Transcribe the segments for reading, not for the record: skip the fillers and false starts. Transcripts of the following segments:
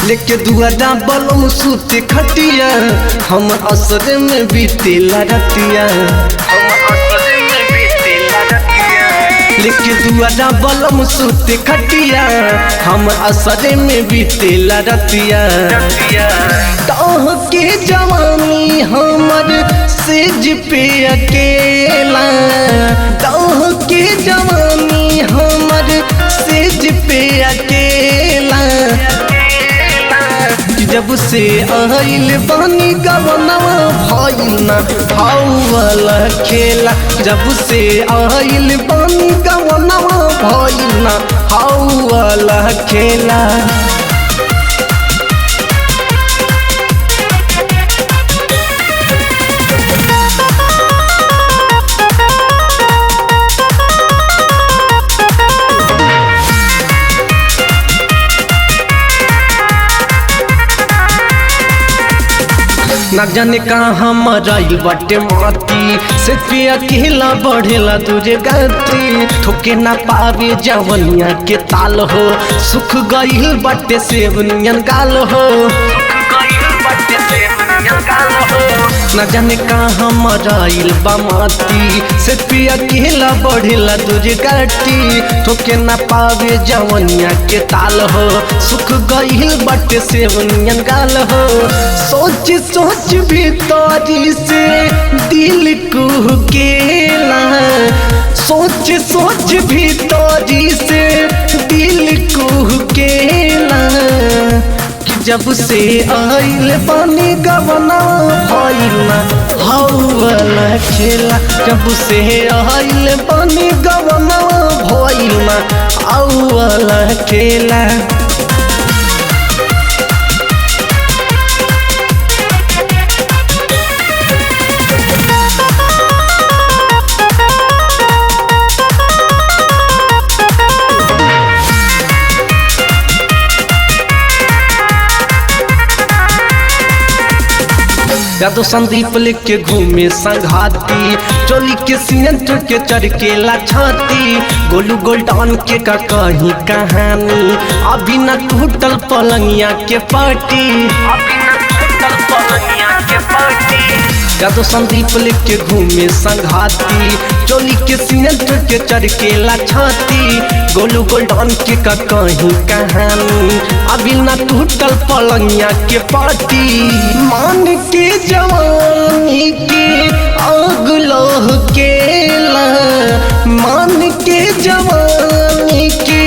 लेके दुआरा बलम सूते खटिया हम असर में बीतेला रतिया। लेके दुआरा बलम सूते खटिया हम असर में बीतेला रतिया। तोह के जवानी हमर सेज पे अकेला, तोह के जवानी हमर सेज पे अकेला। जब से आइल बानी गवनवा भइल ना भाऊ वाला खेला। जब से आइल बानी गवनवा भइल ना भाऊ वाला खेला। ना जाने कहाँ हमारा बाटे माती से पे अकेला बढ़ेला तुझे गति। ठोके ना पावे जवनिया के ताल हो, सुख गईल बाटे सेवनियन गाल हो। ना जाने कहाँ हमारा बामाती से पे अकेला बढ़ेला तुझे गति। ठोके ना पावे जवनिया के ताल हो, सुख गईल बाटे सेवनियन गाल हो। सोच सोच भीतरी से दिल कुहकेला, सोच सोच भीतरी से दिल कुहकेला। जब से आइल पानी गवना भइल ना भाऊ वाला खेला। जब से आइल पानी गवना भइल ना भाऊ वाला खेला। यादव संदीप लेके घूमे संघाती, चोली के सीनेंट के चरकेला छाती। गोलू गोल्डन के का कहीं कहानी, अभी न टूटल पलंगिया के पार्टी। यादव संदीप लेके घूमे संघाती, चोली के सीनेंट के चरकेला छाती। गोलू गोल्डन के का कहीं कहानी, अभी न टूटल पलंगिया के पार्टी। मान के जवानी के आग लोह केला, मान के जवानी के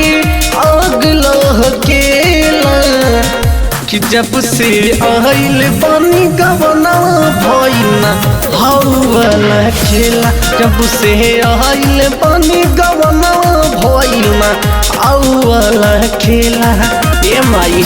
आग लोह केला। कि जब से आइल पानी गवना भइल ना भाऊ वाला खेला। जब से आइल पानी गवना भइल ना भाऊ वाला खेला। ए माई